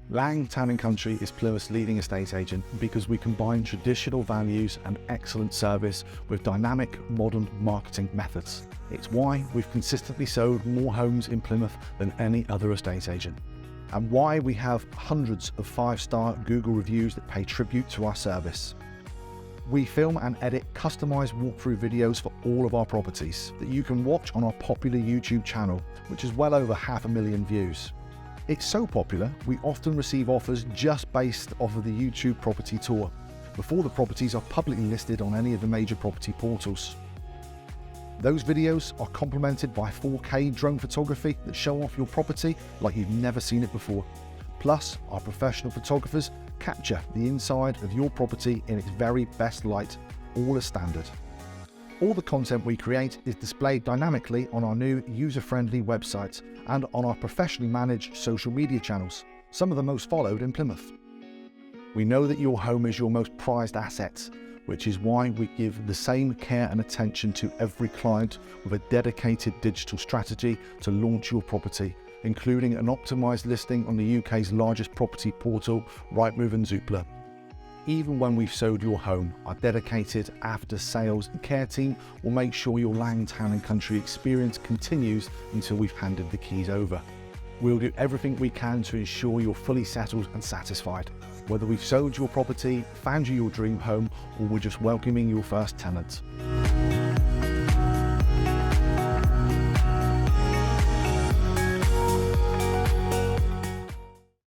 Lang Town & Country is Plymouth's leading estate agent because we combine traditional values and excellent service with dynamic, modern marketing methods. It's why we've consistently sold more homes in Plymouth than any other estate agent, and why we have hundreds of 5-star Google reviews that pay tribute to our service. We film and edit customized walkthrough videos for all of our properties that you can watch on our popular YouTube channel, which has well over 500,000 views. It's so popular, we often receive offers just based off of the YouTube property tour, before the properties are publicly listed on any of the major property portals. Those videos are complemented by 4K drone photography that show off your property like you've never seen it before. Plus, our professional photographers capture the inside of your property in its very best light, all as standard. All the content we create is displayed dynamically on our new user-friendly website and on our professionally managed social media channels, some of the most followed in Plymouth. We know that your home is your most prized asset, which is why we give the same care and attention to every client with a dedicated digital strategy to launch your property, including an optimised listing on the UK's largest property portal, Rightmove and Zoopla. Even when we've sold your home, our dedicated after-sales care team will make sure your Lang Town & Country experience continues until we've handed the keys over. We'll do everything we can to ensure you're fully settled and satisfied, whether we've sold your property, found you your dream home, or we're just welcoming your first tenant.